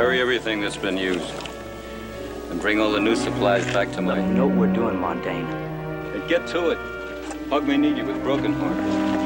Bury everything that's been used. And bring all the new supplies back to mine. You know what we're doing, Montaigne. And get to it. Hug may need you with broken heart.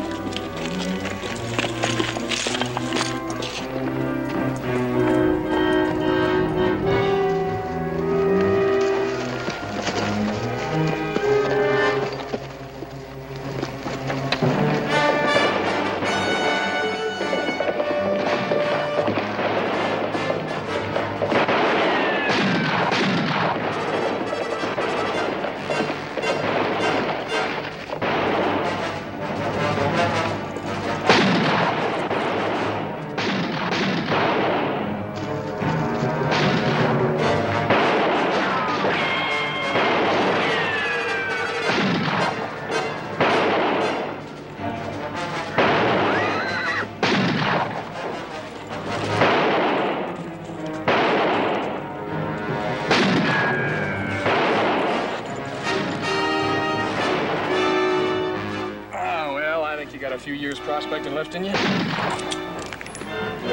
A few years prospecting left in you? You're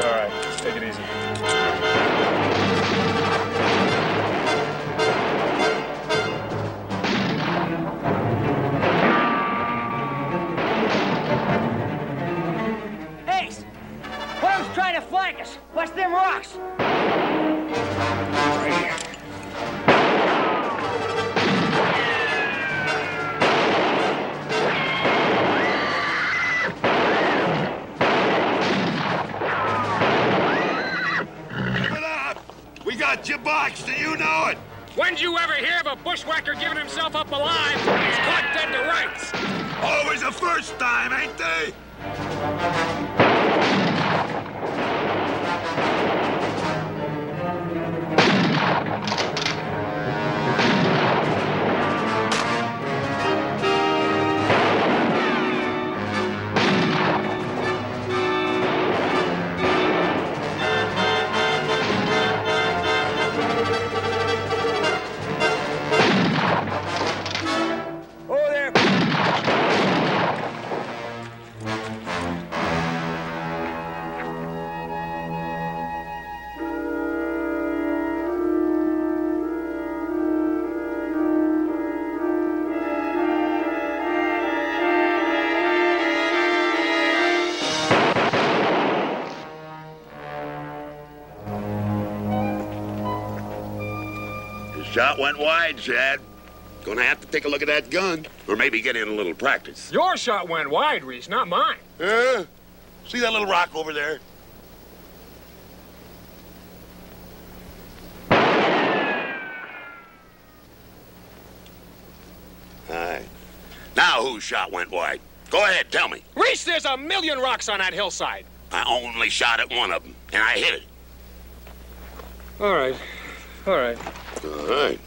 all right. Just take it easy. Ace! Who's trying to flank us? What's them rocks? Right here. Your box, do you know it? When'd you ever hear of a bushwhacker giving himself up alive when he's caught dead to rights? Always the first time, ain't they? Shot went wide, Chad. Gonna have to take a look at that gun, or maybe get in a little practice. Your shot went wide, Reese, not mine. See that little rock over there? Aye. Now whose shot went wide? Go ahead, tell me. Reese, there's a million rocks on that hillside. I only shot at one of them, and I hit it. All right. All right. All right.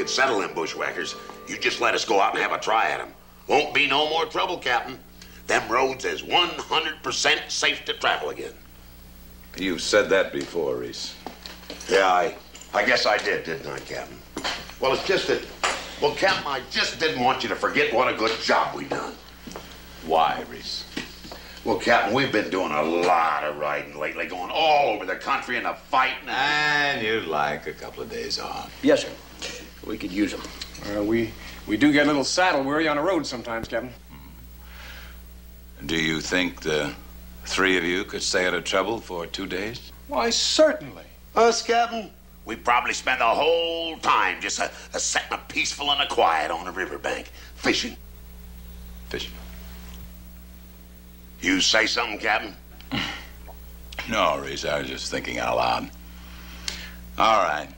Settle them bushwhackers. You just let us go out and have a try at them. Won't be no more trouble, Captain. Them roads is 100% safe to travel again. You've said that before, Reese. Yeah, I guess I did, didn't I, Captain? Well, it's just that, well, Captain, I just didn't want you to forget what a good job we done. Why, Reese? Well, Captain, we've been doing a lot of riding lately, going all over the country and fighting. And you'd like a couple of days off. Yes, sir. We could use them. We do get a little saddle weary on the road sometimes, Captain. Do you think the three of you could stay out of trouble for 2 days? Why, certainly. Us, Captain? We probably spend the whole time just sitting peaceful and quiet on the riverbank, fishing. Fishing? You say something, Captain? No, Reese, I was just thinking out loud. All right.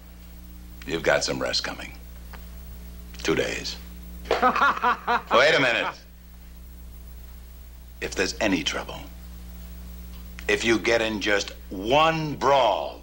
You've got some rest coming. 2 days. Wait a minute. If there's any trouble, if you get in just one brawl,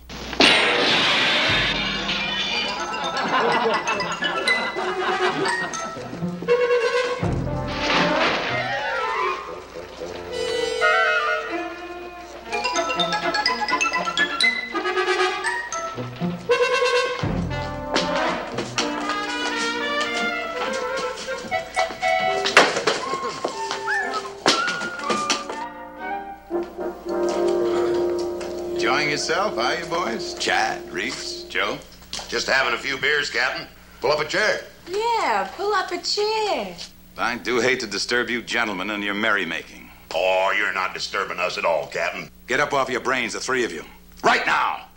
enjoying yourself, are you boys? Chad, Reese, Joe? Just having a few beers, Captain. Pull up a chair. Yeah, pull up a chair. I do hate to disturb you gentlemen in your merrymaking. Oh, you're not disturbing us at all, Captain. Get up off your brains, the three of you. Right now!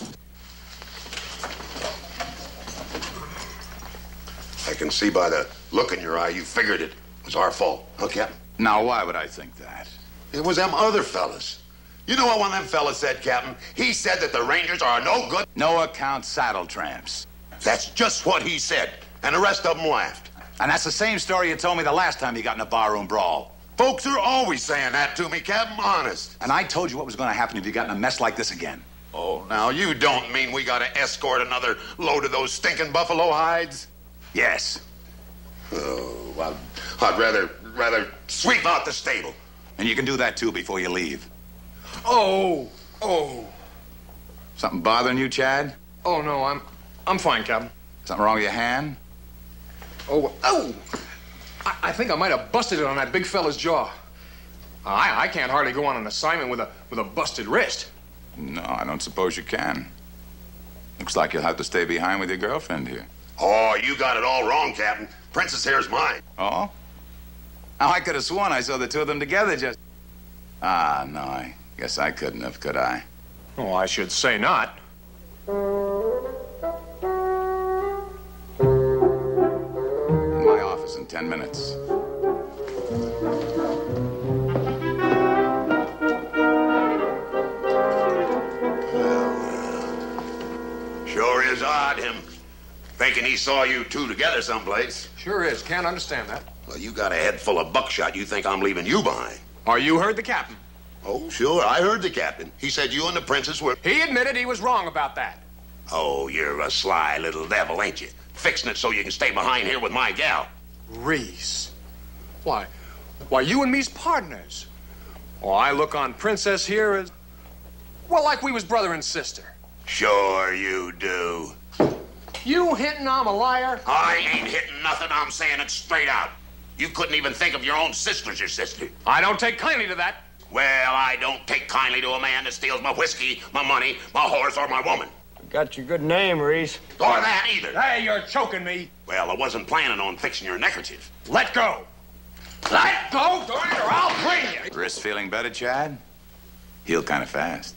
I can see by the look in your eye you figured it was our fault, huh, Captain? Now, why would I think that? It was them other fellas. You know what one of them fellas said, Captain? He said that the Rangers are no good. No account saddle tramps. That's just what he said. And the rest of them laughed. And that's the same story you told me the last time you got in a barroom brawl. Folks are always saying that to me, Captain, honest. And I told you what was going to happen if you got in a mess like this again. Oh, now you don't mean we got to escort another load of those stinking buffalo hides? Yes. Oh, I'd rather sweep out the stable. And you can do that, too, before you leave. Oh. Something bothering you, Chad? Oh, no, I'm fine, Captain. Something wrong with your hand? Oh. I think I might have busted it on that big fella's jaw. I can't hardly go on an assignment with a busted wrist. No, I don't suppose you can. Looks like you'll have to stay behind with your girlfriend here. Oh, you got it all wrong, Captain. Princess here's mine. Oh? Now, I could have sworn I saw the two of them together just... Ah, no, I guess I couldn't have, could I? Oh, I should say not. In my office in 10 minutes. Sure is odd, him thinking he saw you two together someplace. Sure is. Can't understand that. Well, you got a head full of buckshot. You think I'm leaving you behind. Or you heard the captain. Oh, sure. I heard the captain. He said you and the princess were... He admitted he was wrong about that. Oh, you're a sly little devil, ain't you? Fixing it so you can stay behind here with my gal. Reese. Why, you and me's partners. Oh, I look on Princess here as... Well, like we was brother and sister. Sure you do. You hinting I'm a liar? I ain't hitting nothing. I'm saying it straight out. You couldn't even think of your own sister as your sister. I don't take kindly to that. Well, I don't take kindly to a man that steals my whiskey, my money, my horse, or my woman. Got your good name, Reese. Or that either. Hey, you're choking me. Well, I wasn't planning on fixing your neckerchief. Let go. Let go, darn it, or I'll bring you. Wrist feeling better, Chad? Healed kind of fast.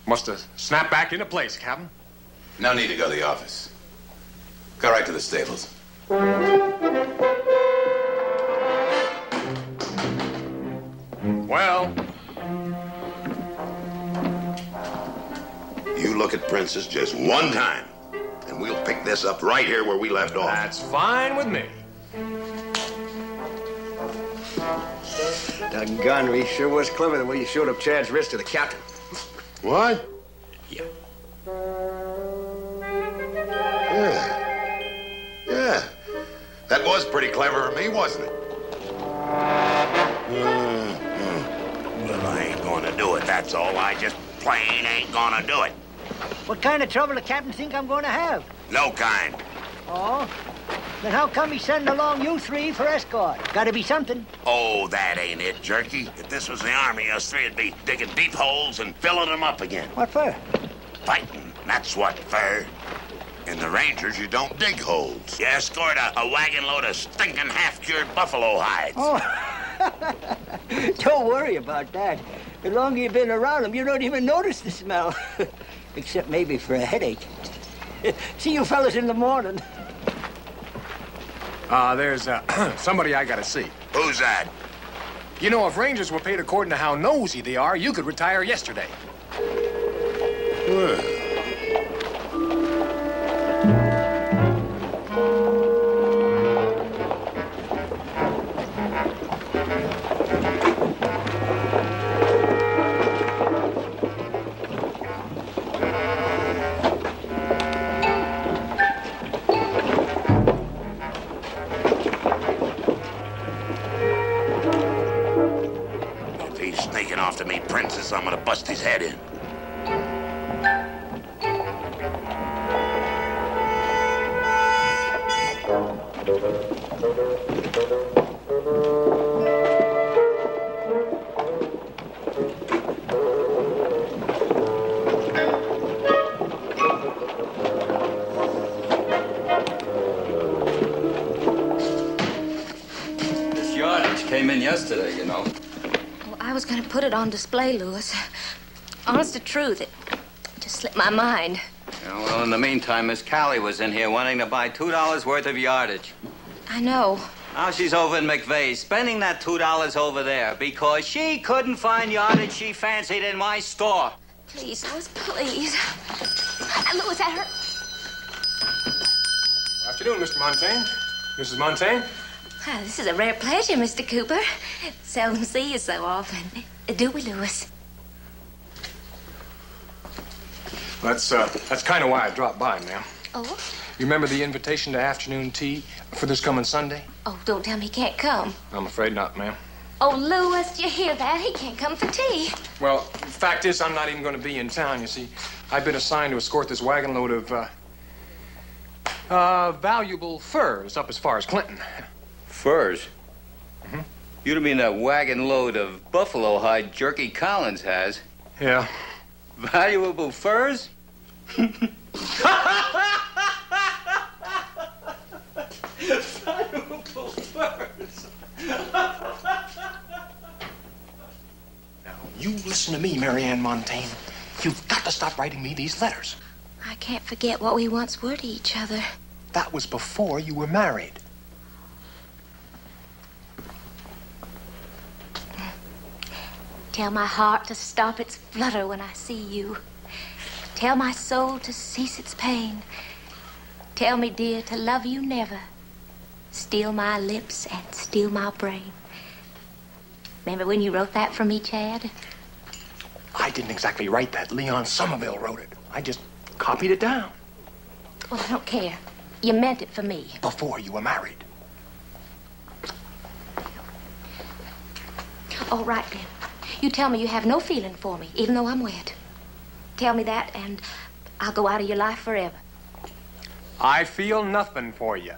Must have snapped back into place, Captain. No need to go to the office. Go right to the stables. Well, You look at Princess just one time, and we'll pick this up right here where we left off. that's fine with me. Doggone, Reese sure was clever the way you showed up Chad's wrist to the captain. What? Yeah. Yeah. That was pretty clever of me, wasn't it? Well, I ain't gonna do it, that's all. I just plain ain't gonna do it. What kind of trouble the captain think I'm going to have? No kind. Oh? Then how come he's sending along you three for escort? Gotta be something. Oh, that ain't it, Jerky. If this was the army, us three would be digging deep holes and filling them up again. What for? Fighting, that's what for. In the Rangers, you don't dig holes. You escort a wagon load of stinking half-cured buffalo hides. Oh, don't worry about that. The longer you've been around them, you don't even notice the smell. Except maybe for a headache. See you fellas in the morning. There's somebody I gotta see. Who's that? You know, if Rangers were paid according to how nosy they are, you could retire yesterday. this, I'm gonna bust his head in. This yardage came in yesterday, you know. Well, I was going to put it on display, Louis. Honest to truth, it just slipped my mind. Yeah, well, in the meantime, Miss Callie was in here wanting to buy $2 worth of yardage. I know. Now she's over in McVeigh's, spending that $2 over there because she couldn't find yardage she fancied in my store. Please, Louis, please. Louis, that hurt. Afternoon, Mr. Montaigne. Mrs. Montaigne? Ah, this is a rare pleasure, Mr. Cooper. Seldom see you so often. Do we, Louis? That's kind of why I dropped by, ma'am. Oh? You remember the invitation to afternoon tea for this coming Sunday? Oh, don't tell me he can't come. I'm afraid not, ma'am. Oh, Louis, did you hear that? He can't come for tea. Well, fact is, I'm not even going to be in town, you see. I've been assigned to escort this wagon load of valuable furs up as far as Clinton. Furs? Mm-hmm. You don't mean that wagon load of buffalo hide Jerky Collins has? Yeah. Valuable furs? Valuable furs. Now, you listen to me, Marianne Montaigne. You've got to stop writing me these letters. I can't forget what we once were to each other. That was before you were married. Tell my heart to stop its flutter when I see you. Tell my soul to cease its pain. Tell me, dear, to love you never. Steal my lips and steal my brain. Remember when you wrote that for me, Chad? I didn't exactly write that. Leon Somerville wrote it. I just copied it down. Well, I don't care. You meant it for me. Before you were married. All right, then. You tell me you have no feeling for me, even though I'm wed. Tell me that, and I'll go out of your life forever. I feel nothing for you.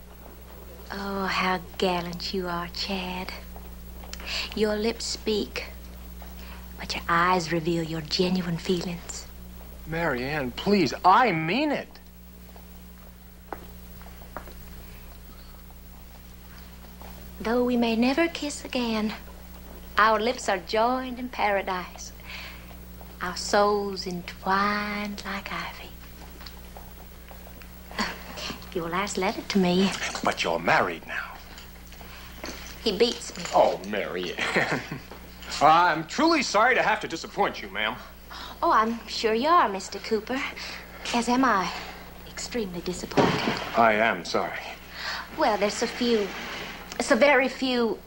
Oh, how gallant you are, Chad. Your lips speak, but your eyes reveal your genuine feelings. Marianne, please, I mean it. Though we may never kiss again, our lips are joined in paradise. Our souls entwined like ivy. Your last letter to me. But you're married now. He beats me. Oh, Marianne. I'm truly sorry to have to disappoint you, ma'am. Oh, I'm sure you are, Mr. Cooper. As am I. Extremely disappointed. I am sorry. Well, there's so very few.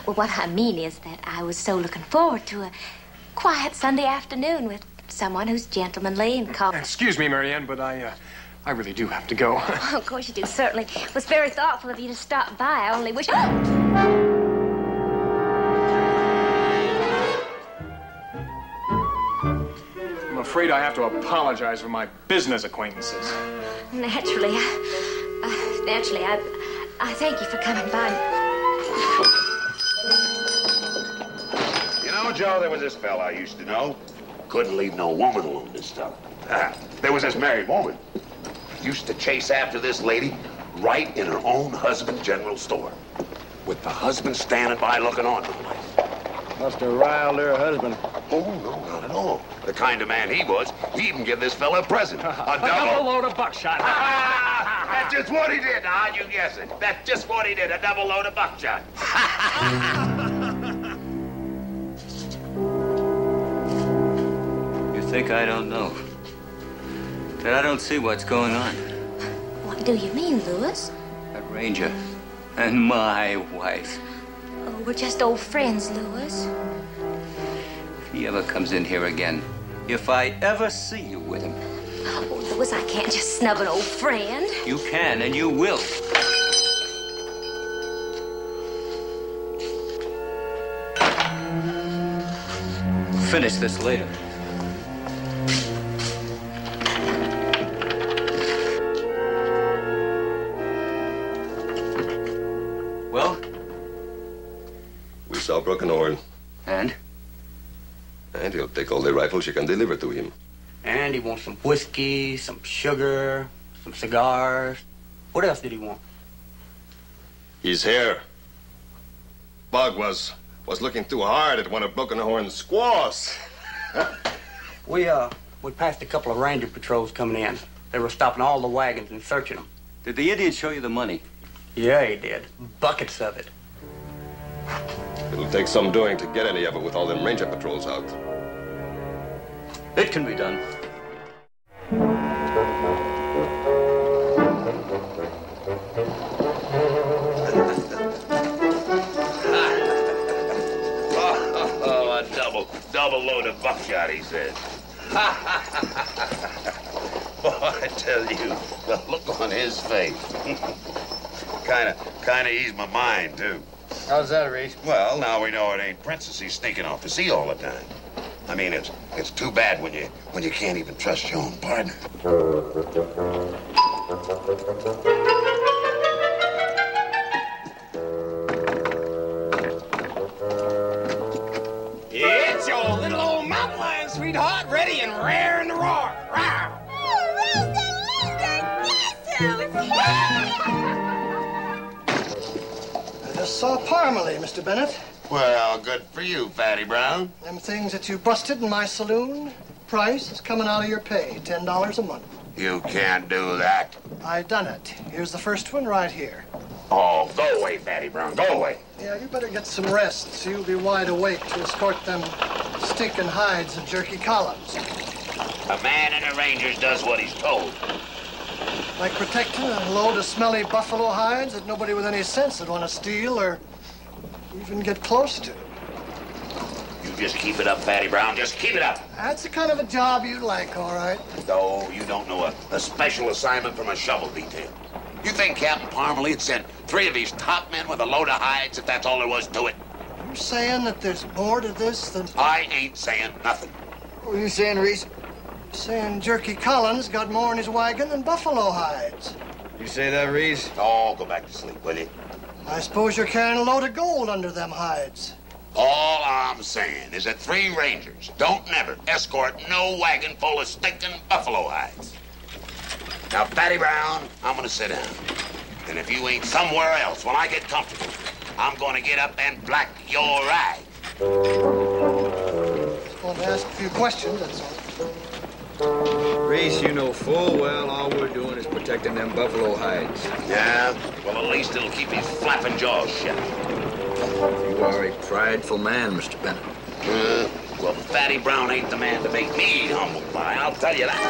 Well, what I mean is that I was so looking forward to a quiet Sunday afternoon with someone who's gentlemanly and calm. Excuse me, Marianne, but I really do have to go. Of course you do, certainly. It was very thoughtful of you to stop by. I only wish... I'm afraid I have to apologize for my business acquaintances. Naturally, I thank you for coming by. You know, Joe, there was this fella I used to know. Couldn't leave no woman alone, this fella. There was this married woman. Used to chase after this lady right in her own husband's general store. With the husband standing by looking on, no less. Must have riled her husband. Oh, no, not at all. The kind of man he was, he even give this fella a present. A Double load of buckshot. That's just what he did. Now, you guess it. That's just what he did. A double load of buckshot. You think I don't know? That I don't see what's going on? What do you mean, Louis? That Ranger and my wife. Oh, we're just old friends, Louis. If he ever comes in here again, if I ever see you with him. Oh, Louis, I can't just snub an old friend. You can and you will. finish this later. Well? We saw Broken Horn. And? And he'll take all the rifles you can deliver to him. And he wants some whiskey, some sugar, some cigars. What else did he want? His hair. Bug was looking too hard at one of Broken Horn's squaws. We passed a couple of ranger patrols coming in. They were stopping all the wagons and searching them. Did the Indian show you the money? Yeah, he did. Buckets of it. It'll take some doing to get any of it with all them ranger patrols out. It can be done. Oh, a double load of buckshot, he said. Boy, I tell you, the look on his face. Kinda eased my mind, too. How's that, Reese? Well, now we know it ain't Princess he's sneaking off to see all the time. I mean, it's too bad when you can't even trust your own partner. It's your little old mountain lion, sweetheart, ready and raring to roar. Rawr. I just saw Parmalee, Mr. Bennett. Well, good for you, Fatty Brown. Them things that you busted in my saloon, price is coming out of your pay, $10 a month. You can't do that. I done it. Here's the first one right here. Oh, go away, Fatty Brown, go away. Yeah, you better get some rest so you'll be wide awake to escort them stinking hides of Jerky Collins. A man in the Rangers does what he's told. Like protecting a load of smelly buffalo hides that nobody with any sense would want to steal or even get close to. You just keep it up, Fatty Brown, just keep it up. That's the kind of a job you like, all right. No, you don't know a special assignment from a shovel detail. You think Captain Parmalee had sent 3 of his top men with a load of hides if that's all there was to it? You saying that there's more to this than... I ain't saying nothing. What are you saying, Reese? Saying Jerky Collins got more in his wagon than buffalo hides. You say that, Reese? Oh, go back to sleep, will you? I suppose you're carrying a load of gold under them hides. All I'm saying is that 3 Rangers don't never escort no wagon full of stinking buffalo hides. Now, Fatty Brown, I'm gonna sit down. And if you ain't somewhere else when I get comfortable, I'm gonna get up and black your ride. Just wanted to ask a few questions, that's all. Reese, you know full well all we're doing is protecting them buffalo hides. Yeah, well, at least it'll keep his flapping jaws shut. You are a prideful man, Mr. Bennett. Well, Fatty Brown ain't the man to make me humble by, I'll tell you that.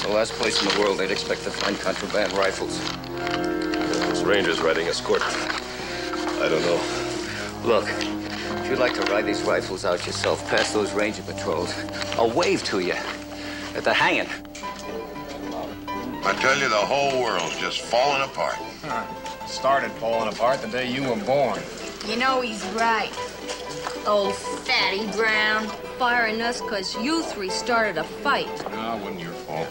Last place in the world they'd expect to find contraband rifles. Those Rangers riding escort. I don't know. Look, if you'd like to ride these rifles out yourself past those ranger patrols, I'll wave to you at the hanging. I tell you, the whole world's just falling apart. Started falling apart the day you were born. You know he's right. Old Fatty Brown. Firing us because you 3 started a fight. No, it wasn't your fault.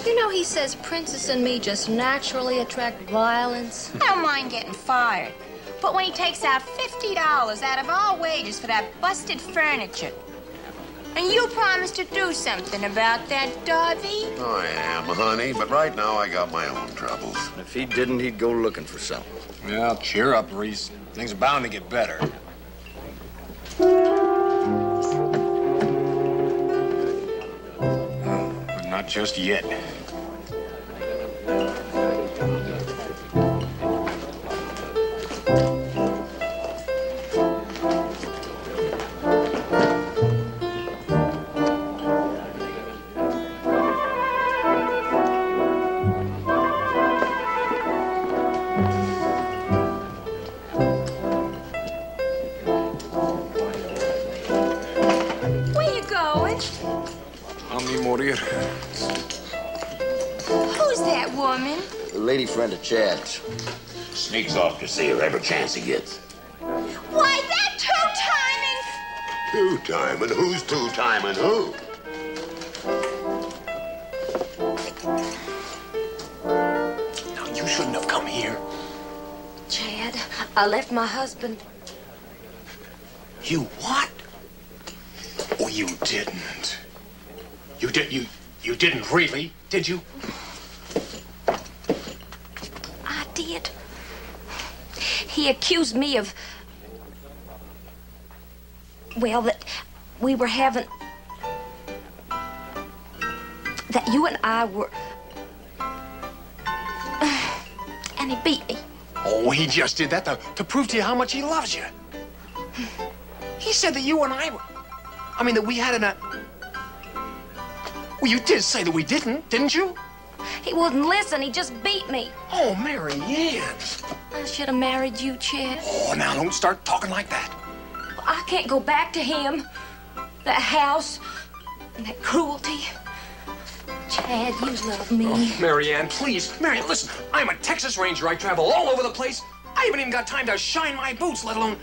You know he says Princess and me just naturally attract violence. I don't mind getting fired. But when he takes out $50 out of our wages for that busted furniture, and you promised to do something about that, Darby? I am, honey, but right now I got my own troubles. If he didn't, he'd go looking for some. Well, cheer up, Reese. Things are bound to get better. But not just yet. morir. Who's that woman? The lady friend of Chad's. Sneaks off to see her every chance he gets. Why, that two-timing... Two-timing? Who's two-timing who? Now, you shouldn't have come here. Chad, I left my husband. You what? Oh, you didn't. You didn't really, did you? I did. He accused me of... Well, that we were having... That you and I were... And he beat me. Oh, he just did that to prove to you how much he loves you. He said that you and I were... I mean, that we had an... Well, you did say that we didn't you? He wouldn't listen. He just beat me. Oh, Mary Ann. I should have married you, Chad. Oh, now don't start talking like that. I can't go back to him. That house and that cruelty. Chad, you love me. Oh, Mary Ann, please. Mary Ann, listen. I'm a Texas Ranger. I travel all over the place. I haven't even got time to shine my boots, let alone...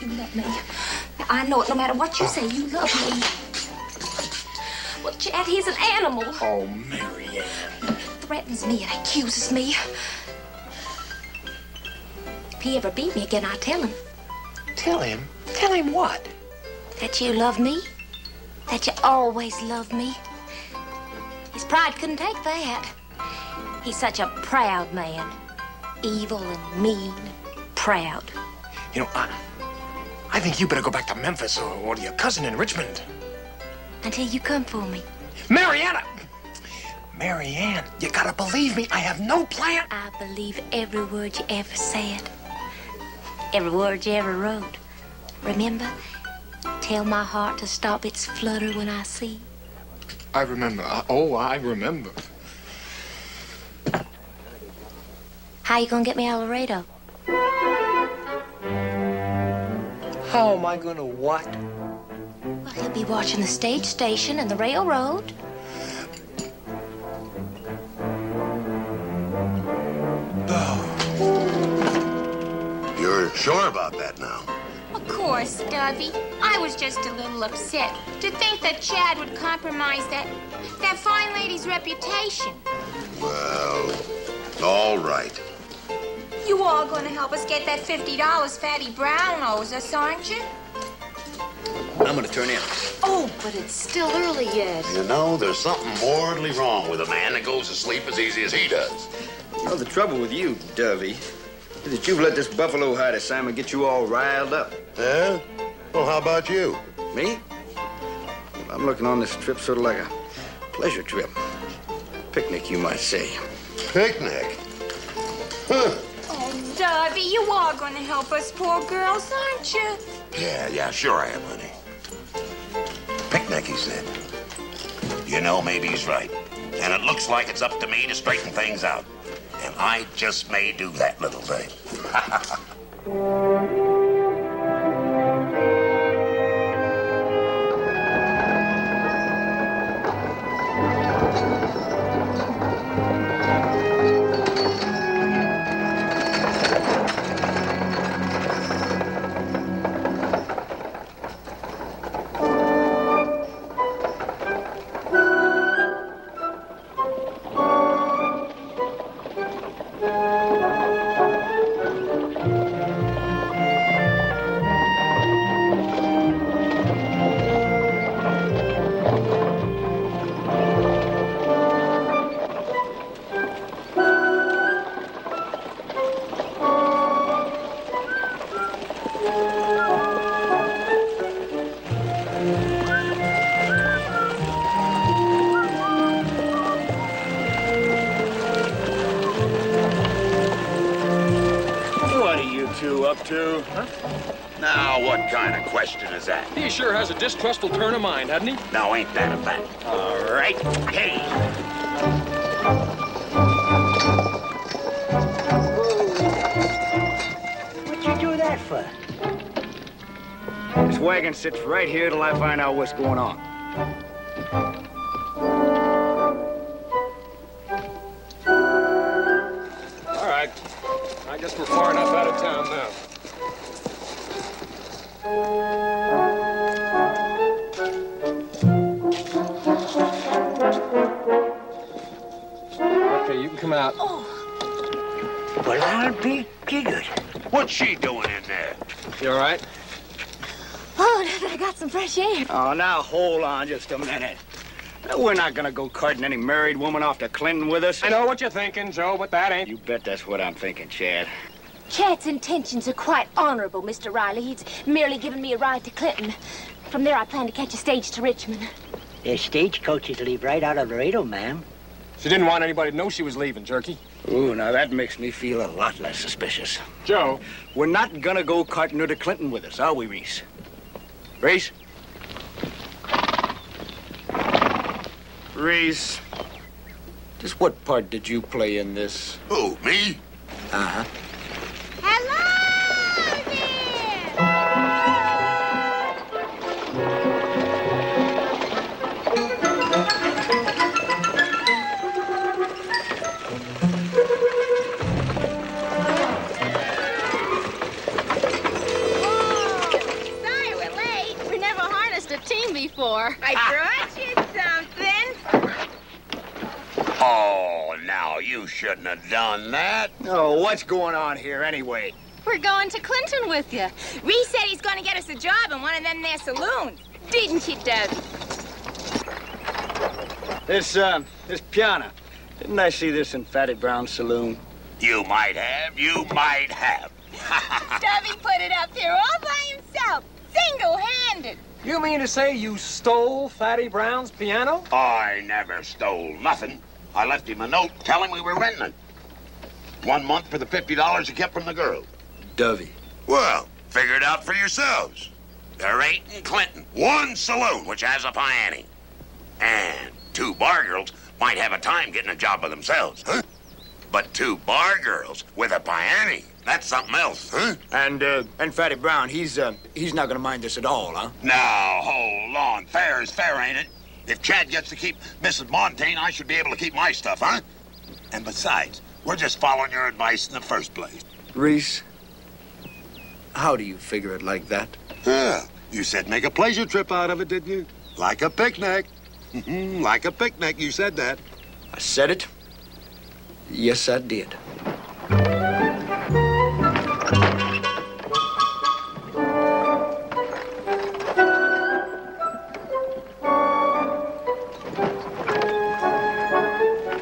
You love me. I know it. No matter what you say, you love me. Well, Chad, he's an animal. Oh, Mary Ann. Threatens me and accuses me. If he ever beat me again, I'll tell him. Tell him? Tell him what? That you love me. That you always love me. His pride couldn't take that. He's such a proud man. Evil and mean. Proud. You know, I think you better go back to Memphis or to your cousin in Richmond. Until you come for me. Mariana! Mary Ann, you gotta believe me. I have no plan. I believe every word you ever said. Every word you ever wrote. Remember? Tell my heart to stop its flutter when I see. I remember. I remember. How you gonna get me out of Laredo? How am I gonna what? Well, he'll be watching the stage station and the railroad. You're sure about that now? Of course, Dovey. I was just a little upset to think that Chad would compromise that fine lady's reputation. Well, all right. You all gonna help us get that $50 Fatty Brown owes us, aren't you? I'm gonna turn in. Oh, but it's still early yet. You know, there's something mortally wrong with a man that goes to sleep as easy as he does. You know, the trouble with you, Dovey, is that you've let this buffalo hide assignment get you all riled up. Yeah? Well, how about you? Me? Well, I'm looking on this trip sort of like a pleasure trip. Picnic, you might say. Picnic? Huh. Oh, Dovey, you are gonna help us poor girls, aren't you? Yeah, sure I am, honey. Picnic, he said. You know, maybe he's right. And it looks like it's up to me to straighten things out. And I just may do that little thing. Up to? Huh? Now, what kind of question is that? He sure has a distrustful turn of mind, hasn't he? Now, ain't that a fact? All right. Hey. What'd you do that for? This wagon sits right here till I find out what's going on. All right. I guess we're far enough out of town now. Okay, you can come out. Well, I'll be jiggered. What's she doing in there? You all right? Oh, now that I got some fresh air. Oh, now hold on just a minute. We're not gonna go carting any married woman off to Clinton with us. I know what you're thinking, Joe, but that ain't... You bet that's what I'm thinking, Chad. Chad's intentions are quite honorable, Mr. Riley. He's merely given me a ride to Clinton. From there, I plan to catch a stage to Richmond. The stagecoaches leave right out of Laredo, ma'am. She didn't want anybody to know she was leaving, Jerky. Ooh, now that makes me feel a lot less suspicious. Joe. We're not gonna go carting her to Clinton with us, are we, Reese? Reese? Reese, just what part did you play in this? Who, me? Uh-huh. Before. I brought you something. Oh, now, you shouldn't have done that. Oh, what's going on here anyway? We're going to Clinton with you. Reese said he's going to get us a job in one of them there saloons. Didn't you, Dubby? This piano. Didn't I see this in Fatty Brown's saloon? You might have. You might have. Dubby put it up here all by himself, single-handed. You mean to say you stole Fatty Brown's piano? I never stole nothing. I left him a note telling we were renting it. 1 month for the $50 he kept from the girl. Dovey. Well, figure it out for yourselves. There ain't in Clinton one saloon which has a piano. And 2 bar girls might have a time getting a job by themselves, huh? But 2 bar girls with a piano, that's something else, huh? And Fatty Brown, he's not gonna mind this at all, huh? Now, hold on. Fair is fair, ain't it? If Chad gets to keep Mrs. Montaigne, I should be able to keep my stuff, huh? And besides, we're just following your advice in the first place. Reese, how do you figure it like that? Yeah, you said make a pleasure trip out of it, didn't you? Like a picnic. Like a picnic, you said that. I said it. Yes, I did.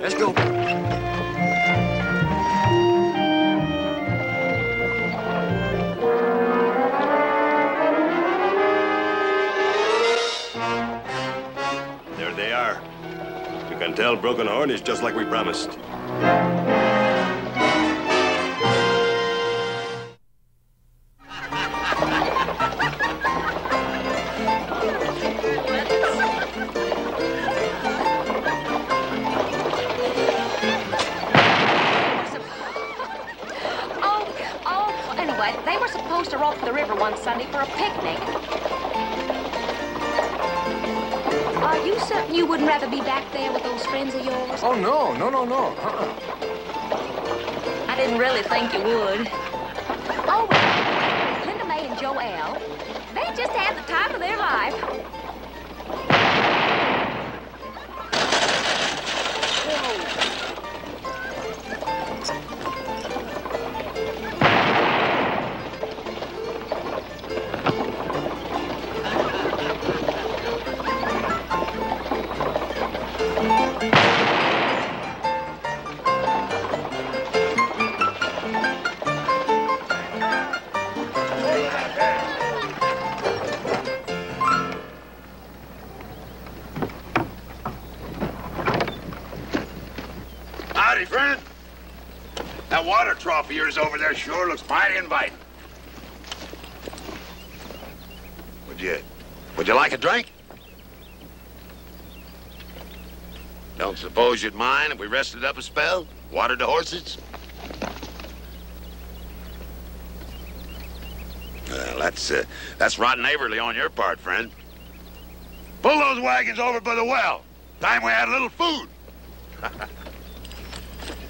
Let's go. There they are. You can tell Broken Horn is just like we promised. They were supposed to row up the river one Sunday for a picnic. Are you certain you wouldn't rather be back there with those friends of yours? Oh, no. I didn't really think you would. Oh, well, Linda May and Joelle, they just had the time of their life. Howdy, friend. That water trough of yours over there sure looks mighty inviting. Would you like a drink? Don't suppose you'd mind if we rested up a spell? Watered the horses? Well, that's rotten neighborly on your part, friend. Pull those wagons over by the well. Time we had a little food.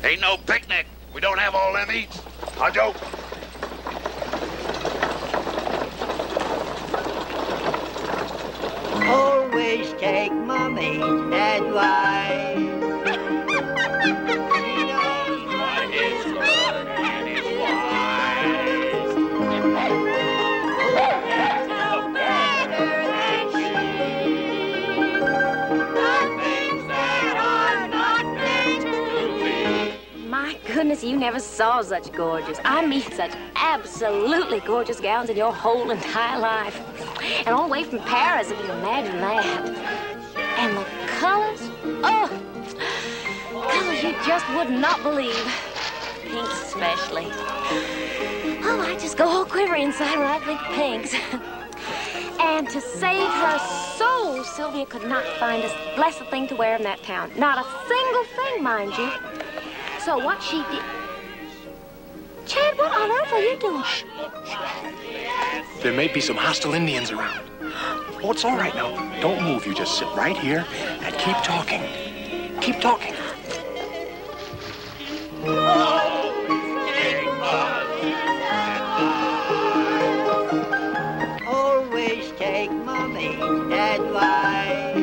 Ain't no picnic. We don't have all them eats. Huh, Joe? Always take Mommy's advice. She knows what is good and is wise. No better than she. The things that are not meant to be. My goodness, you never saw such gorgeous, I mean such absolutely gorgeous gowns in your whole entire life. And all the way from Paris, if you can imagine that. And the colors, oh, colors you just would not believe. Pinks especially. Oh, I just go all quivery inside when I think of pinks. And to save her soul, Sylvia could not find a blessed thing to wear in that town. Not a single thing, mind you. So what she did... Chad, what on earth are you doing? There may be some hostile Indians around. Oh, it's all right now. Don't move. You just sit right here and keep talking. Keep talking. Always take Mommy's advice.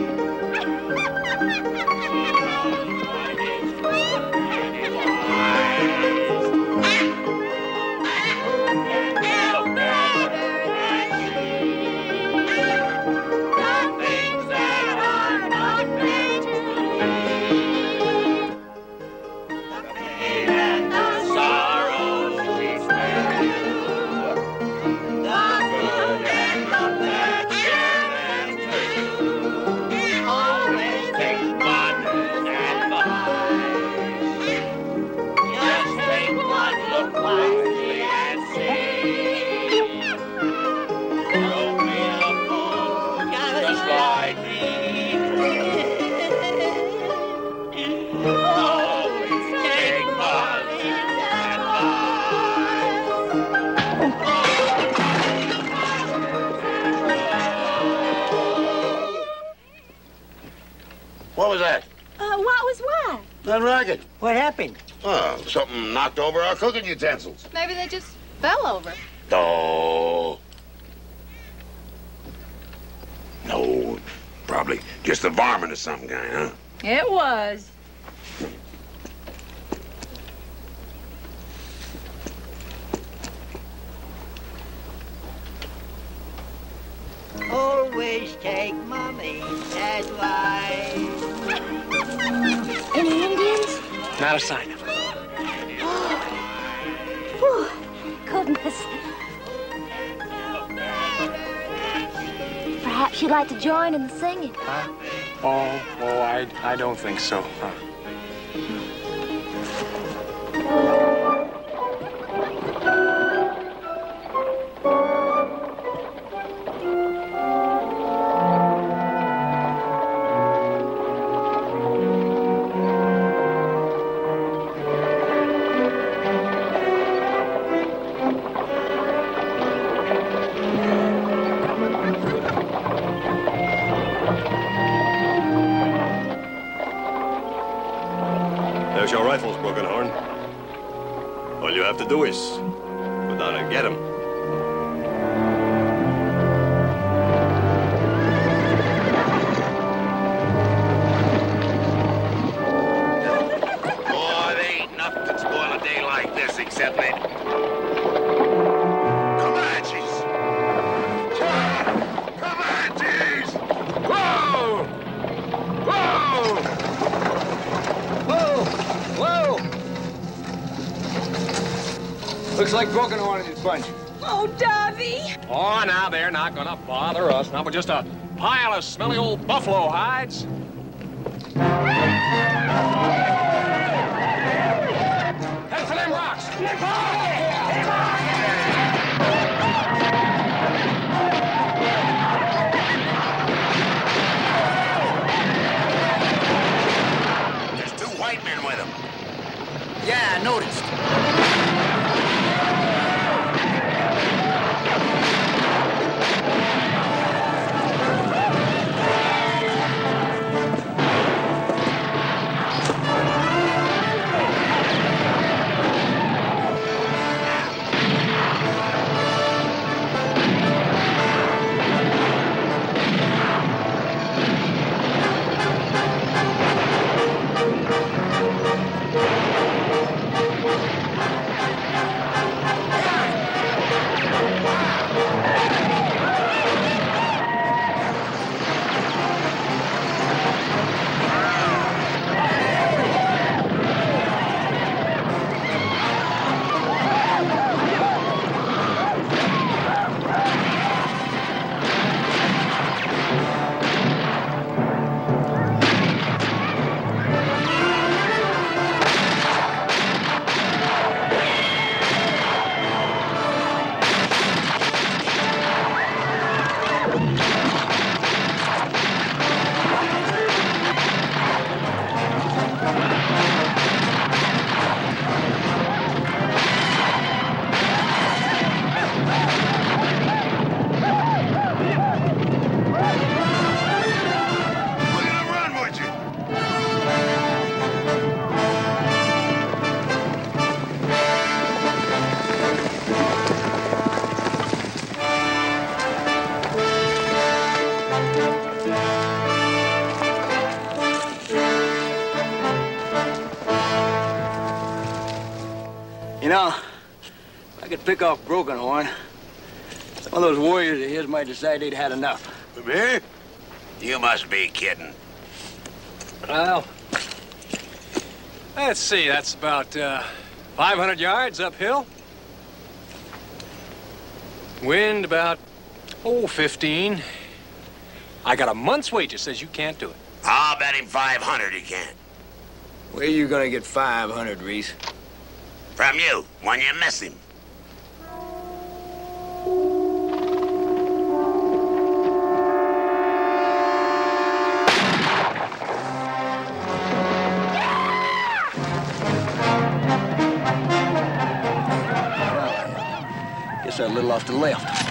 What was that? What was what? That racket. What happened? Oh, something knocked over our cooking utensils. Maybe they just fell over. Oh. No, probably just a varmint of some kind, huh? It was. Always take Mommy's advice. Any Indians? Not a sign of it. Oh, goodness. Perhaps you'd like to join in the singing. Huh? I don't think so. Huh? There's your rifles, Broken Horn. All you have to do is go down and get them. Boy, there ain't nothing that spoil a day like this except that Comanches. Comanches! Whoa! Whoa! Whoa! Looks like Broken Horn and his bunch. Oh, Davy! Oh, now they're not gonna bother us. Not with just a pile of smelly old buffalo hides. Head for them rocks! There's two white men with him. Yeah, I noticed. pick off Broken Horn, some of those warriors of his might decide they'd had enough. Me? You must be kidding. Well, let's see. That's about 500 yards uphill. Wind about, 15. I got a month's wages. Says you can't do it. I'll bet him 500 he can't. Where are you gonna get 500, Reese? From you, when you miss him. Guess a little off to the left.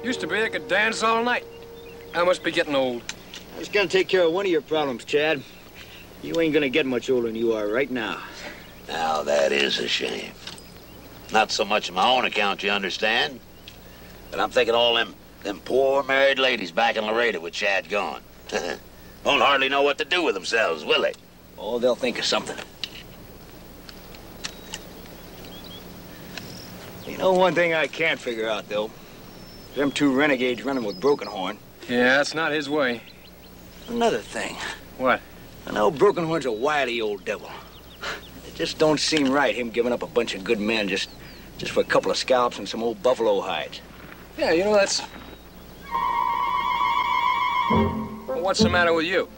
Used to be I could dance all night. I must be getting old. I was gonna take care of one of your problems, Chad. You ain't gonna get much older than you are right now. Now, that is a shame. Not so much on my own account, you understand? But I'm thinking all them poor married ladies back in Laredo with Chad gone. Won't hardly know what to do with themselves, will they? Oh, they'll think of something. You know one thing I can't figure out, though? Them two renegades running with Broken Horn. Yeah, that's not his way. Another thing. What? I know Broken Horn's a wily old devil. It just don't seem right, him giving up a bunch of good men just for a couple of scalps and some old buffalo hides. Yeah, you know, that's... Well, what's the matter with you?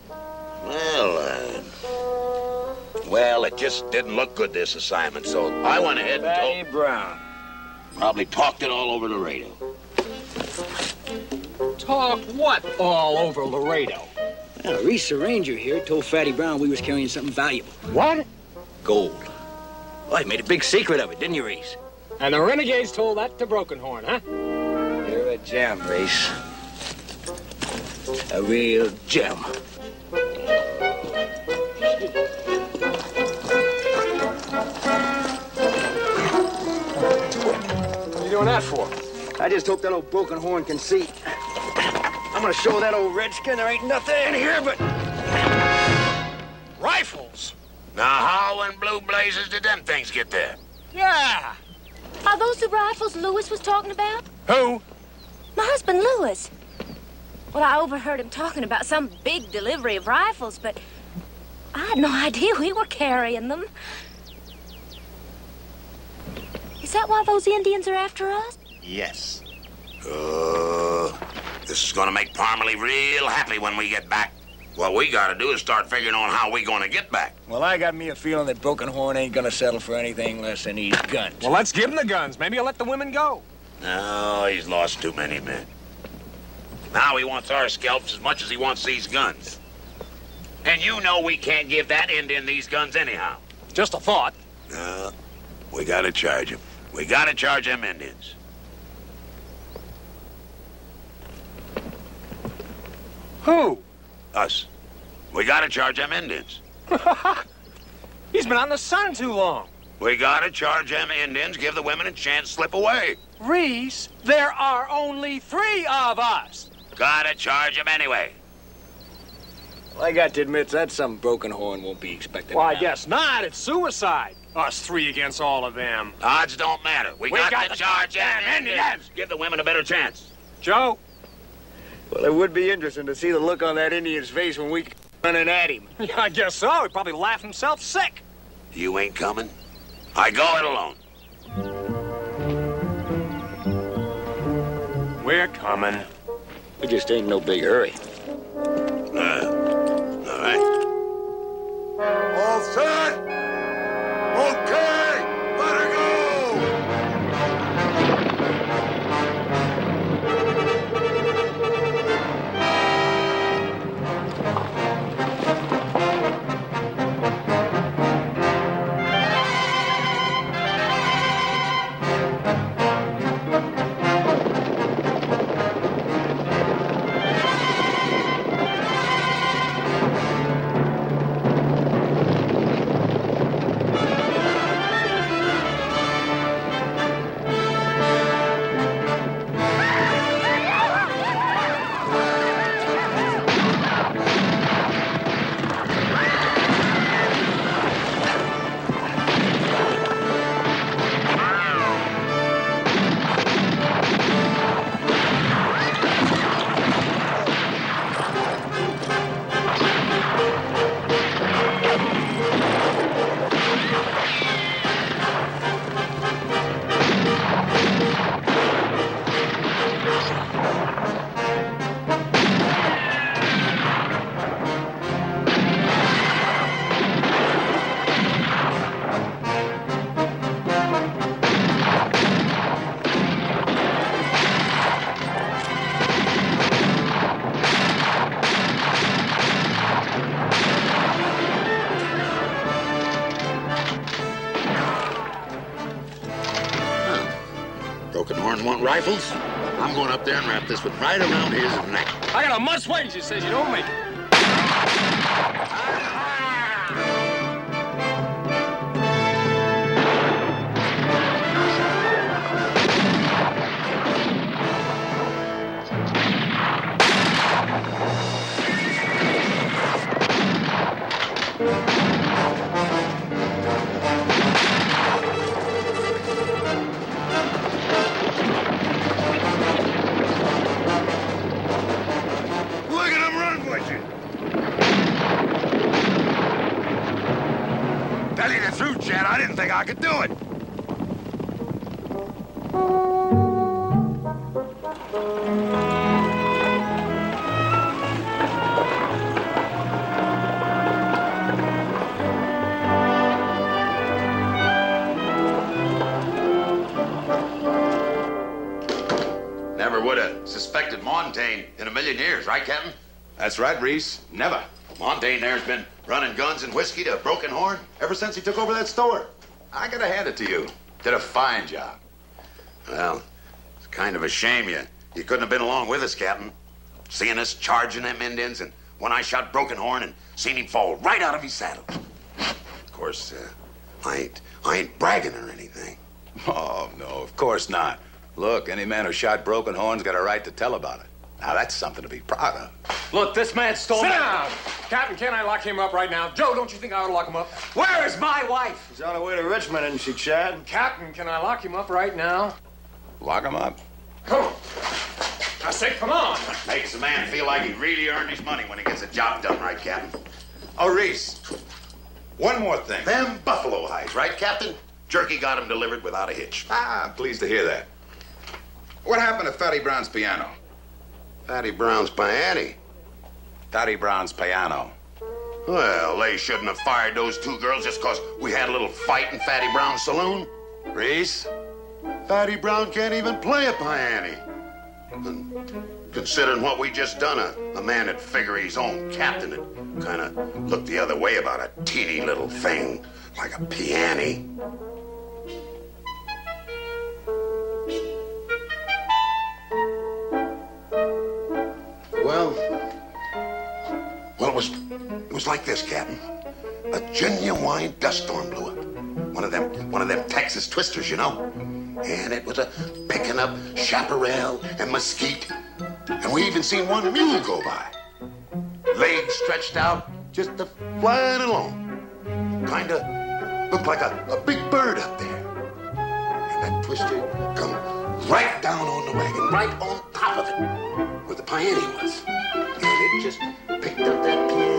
Well, it just didn't look good, this assignment, so I went ahead and Fatty Brown. probably talked it all over Laredo. Talk what all over Laredo? Well, Reese, the ranger here, told Fatty Brown we was carrying something valuable. What? Gold. Well, he made a big secret of it, didn't you, Reese? And the renegades told that to Broken Horn, huh? You're a gem, Reese. A real gem. What are you doing that for? I just hope that old Broken Horn can see. I'm gonna show that old redskin there ain't nothing in here but... Rifles? Now, how in blue blazes did them things get there? Yeah. Are those the rifles Lewis was talking about? Who? My husband, Lewis. Well, I overheard him talking about some big delivery of rifles, but I had no idea we were carrying them. Is that why those Indians are after us? Yes. This is gonna make Parmalee real happy when we get back. What we gotta do is start figuring on how we gonna get back. Well, I got me a feeling that Broken Horn ain't gonna settle for anything less than these guns. Well, let's give him the guns. Maybe he'll let the women go. No, he's lost too many men. Now he wants our scalps as much as he wants these guns. And you know we can't give that Indian these guns anyhow. Just a thought. We gotta charge him. We gotta charge them Indians. Who? Us. We gotta charge them Indians. He's been on the sun too long. We gotta charge them Indians, give the women a chance to slip away. Reese, there are only 3 of us. Gotta charge them anyway. Well, I got to admit, that's something Broken Horn won't be expecting. Well, I guess not. It's suicide. Us 3 against all of them. Odds don't matter. We got to charge them Indians. Give the women a better chance. Joe? Well, it would be interesting to see the look on that Indian's face when we running at him. Yeah, I guess so. He'd probably laugh himself sick. You ain't coming? I go it alone. We're coming. We just ain't in no big hurry. All right. All set? Okay, let her go! Broken Horn want rifles? I'm going up there and wrap this one right around his neck. I got a month's wages, says you don't make it. Look at him run with you! Tell you the truth, Chad, I didn't think I could do it. Never would have suspected Montaigne in a million years, right, Captain? That's right, Reese. Never. Montaigne there's been running guns and whiskey to Broken Horn ever since he took over that store. I gotta hand it to you. Did a fine job. Well, it's kind of a shame you couldn't have been along with us, Captain. Seeing us charging them Indians, and when I shot Broken Horn and seen him fall right out of his saddle. Of course, I ain't bragging or anything. Oh, no, of course not. Look, any man who shot Broken Horn's got a right to tell about it. Now, that's something to be proud of. Look, this man stole Sit down! Captain, can I lock him up right now? Joe, don't you think I ought to lock him up? Where is my wife? She's on her way to Richmond, isn't she, Chad? Captain, can I lock him up right now? Lock him up. Come on. I say, come on. Makes a man feel like he really earned his money when he gets a job done right, Captain. Oh, Reese, one more thing. Them buffalo hides, right, Captain? Jerky got them delivered without a hitch. I'm pleased to hear that. What happened to Fatty Brown's piano? Fatty Brown's piano. Fatty Brown's piano. Well, they shouldn't have fired those two girls just because we had a little fight in Fatty Brown's saloon. Reese? Fatty Brown can't even play a piano. And considering what we just done, a man that'd figure his own captain would kind of look the other way about a teeny little thing like a piano. Well, it was like this, Captain. A genuine dust storm blew up. One of them Texas twisters, you know. And it was a picking up chaparral and mesquite. And we even seen one mule go by. Legs stretched out, just a flying along. Kinda looked like a big bird up there. And that twister come right down on the wagon, right on top of it, where the piano was. And it just picked up that piano